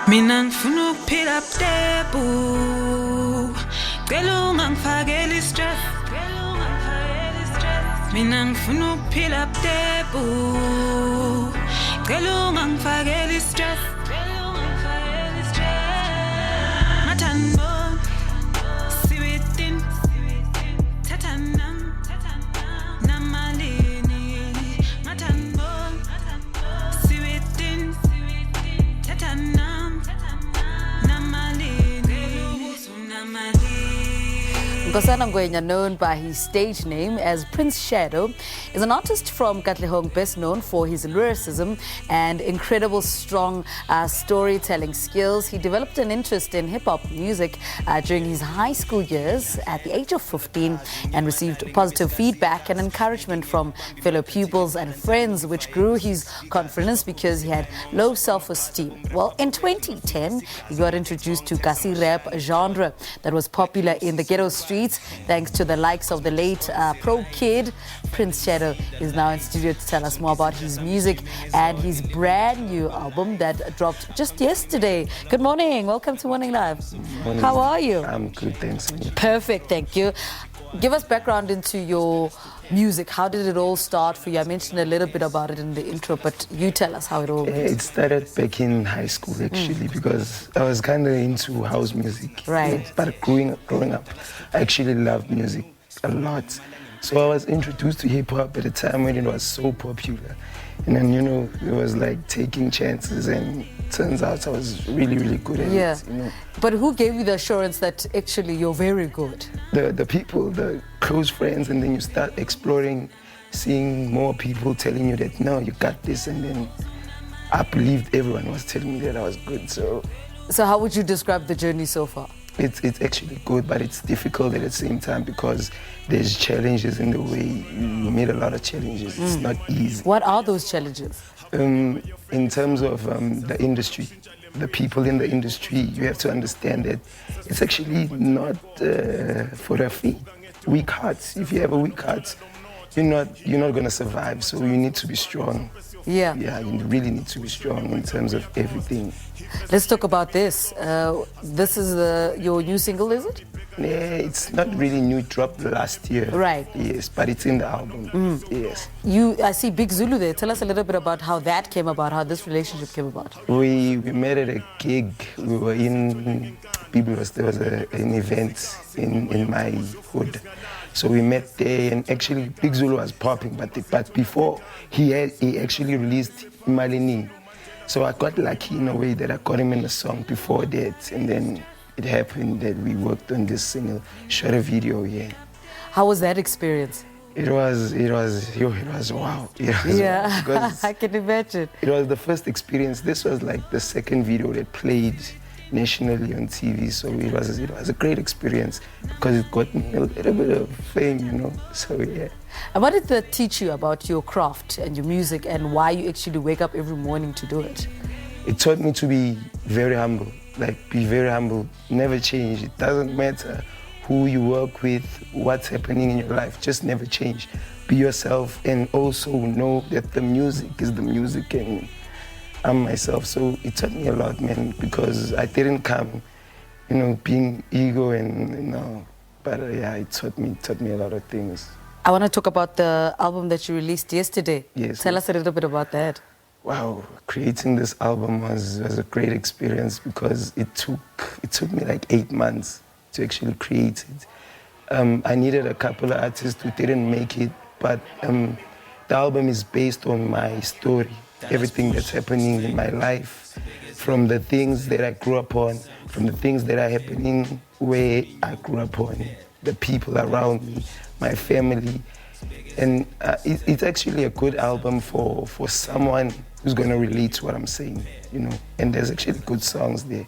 Mina ngifuna ukuphila budebu Cela ungangifakeli stress Mina ngifuna ukuphila budebu Cela ungangifakeli stress Matando siwitin tatanam namalini matando siwitin tatanam namalini Nkosana Ngwenya, known by his stage name as Prince Shadow, is an artist from Katlehong, best known for his lyricism and incredible strong storytelling skills. He developed an interest in hip-hop music during his high school years at the age of 15 and received positive feedback and encouragement from fellow pupils and friends, which grew his confidence because he had low self-esteem. Well, in 2010, he got introduced to Kasi rap genre that was popular in the ghetto streets. Thanks to the likes of the late Pro Kid. Prince Shadow is now in studio to tell us more about his music and his brand new album that dropped just yesterday. Good morning. Welcome to Morning Live. Morning. How are you? I'm good, thanks. Perfect, thank you. Give us background into your music. How did it all start for you? I mentioned a little bit about it in the intro, but you tell us how it all went. It started back in high school, actually, because I was kind of into house music. Right. But growing up, I actually loved music a lot. So I was introduced to hip-hop at a time when it was so popular. And then, you know, it was like taking chances, and turns out I was really, really good at it. You know? But who gave you the assurance that actually you're very good? The people, the close friends, and then you start exploring, seeing more people telling you that, no, you got this, and then I believed everyone was telling me that I was good. So how would you describe the journey so far? It's actually good, but it's difficult at the same time because there's challenges in the way. You meet a lot of challenges. It's not easy. What are those challenges? In terms of the industry, the people in the industry, you have to understand that it's actually not for a fee. Weak hearts. If you have a weak heart, you're not going to survive. So you need to be strong. Yeah, you really need to be strong in terms of everything. Let's talk about this. This is your new single, is it? Yeah, it's not really new. It dropped last year. Right. Yes, but it's in the album. Yes. I see Big Zulu there. Tell us a little bit about how that came about, how this relationship came about. We met at a gig. We were in pupils. There was an event in my hood. So we met there, and actually Big Zulu was popping, but before he actually released Malini. So I got lucky in a way that I got him in the song before that, and then it happened that we worked on this single, shot a video, yeah. How was that experience? It was wow. Yeah, wow, I can imagine. It was the first experience. This was like the second video that played nationally on TV, so it was a great experience because it got me a little bit of fame, you know. So yeah. And what did that teach you about your craft and your music and why you actually wake up every morning to do it? It taught me to be very humble. Like, be very humble, never change. It doesn't matter who you work with, what's happening in your life, just never change. Be yourself, and also know that the music is the music and I'm myself. So it taught me a lot, man, because I didn't come, you know, being ego and, you know, but yeah, it taught me a lot of things. I want to talk about the album that you released yesterday. Yes. Tell us a little bit about that. Wow, creating this album was a great experience because it took me like 8 months to actually create it. I needed a couple of artists who didn't make it, but the album is based on my story, everything that's happening in my life, from the things that I grew up on, from the things that are happening where I grew up on, the people around me, my family. And it's actually a good album for someone who's going to relate to what I'm saying, you know. And there's actually good songs there.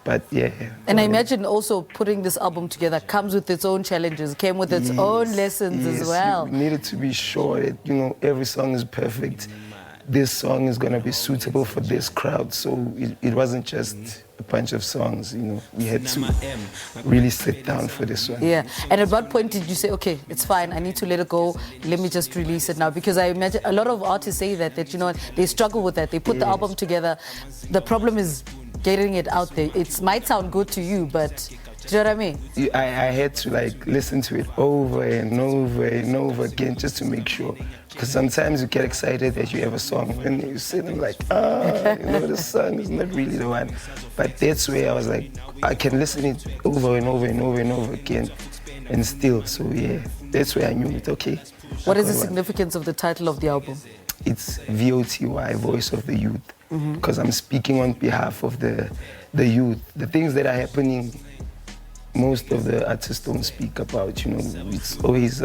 But yeah. And I imagine also putting this album together comes with its own challenges, came with its own lessons as well. You needed to be sure that, you know, every song is perfect. This song is going to be suitable for this crowd. So it wasn't just a bunch of songs, you know. We had to really sit down for this one. Yeah. And at what point did you say, okay, it's fine, I need to let it go, let me just release it now? Because I imagine a lot of artists say that you know, they struggle with that. They put the album together. The problem is getting it out there. It might sound good to you, but do you know what I mean? I had to like listen to it over and over and over again just to make sure. Because sometimes you get excited that you have a song and you sit and like, the song is not really the one. But that's where I was like, I can listen it over and over and over and over again and still. So yeah, that's where I knew it, okay. What is the significance of the title of the album? It's VOTY, Voice of the Youth, because I'm speaking on behalf of the youth. The things that are happening, most of the artists don't speak about, it's always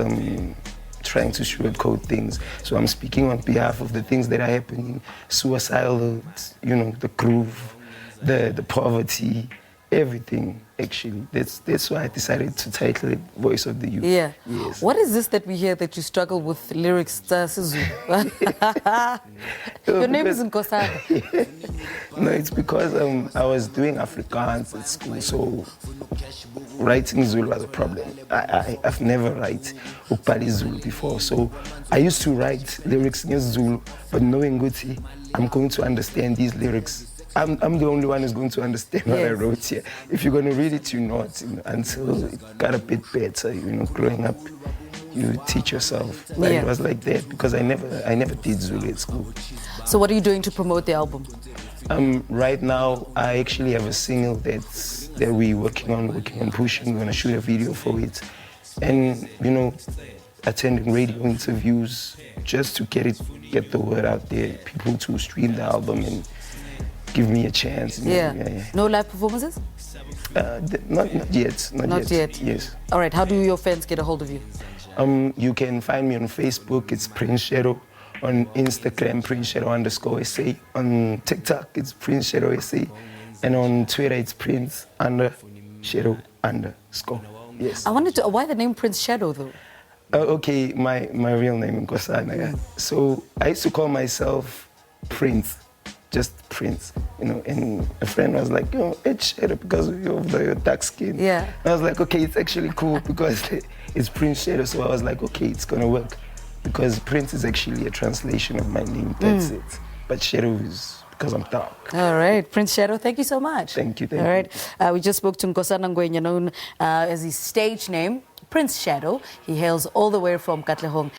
trying to sugarcoat things. So I'm speaking on behalf of the things that are happening, suicidal, the groove, the poverty, everything, actually. That's why I decided to title it Voice of the Youth. Yeah. Yes. What is this that we hear that you struggle with lyrics? Your name is Nkosana. No, it's because I was doing Afrikaans at school, so writing Zulu was a problem. I've never write Upali Zulu before, so I used to write lyrics in Zulu, but knowing Guti, I'm going to understand these lyrics. I'm the only one who's going to understand what I wrote here. If you're going to read it, you're not. Until it got a bit better, growing up, you teach yourself. But it was like that because I never did Zulu at school. So what are you doing to promote the album? Right now, I actually have a single that we're working on pushing. We're going to shoot a video for it. And, attending radio interviews just to get the word out there, people to stream the album and give me a chance. Yeah. No live performances? Not yet. Not yet? Yes. All right, how do your fans get a hold of you? You can find me on Facebook, it's Prince Shadow. On Instagram, Prince Shadow_SA. On TikTok, it's Prince Shadow SA. And on Twitter, it's Prince _Shadow_. Yes. I wanted to, why the name Prince Shadow though? Okay, my real name is Nkosana. Yeah. So I used to call myself Prince. Just Prince, and a friend was like, it's Shadow because of your dark skin. Yeah. And I was like, okay, it's actually cool because it's Prince Shadow, so I was like, okay, it's gonna work. Because Prince is actually a translation of my name, that's it. But Shadow is because I'm dark. All right, Prince Shadow, thank you so much. Thank you. All right, we just spoke to Nkosana Ngwenya, known as his stage name, Prince Shadow. He hails all the way from Katlehong.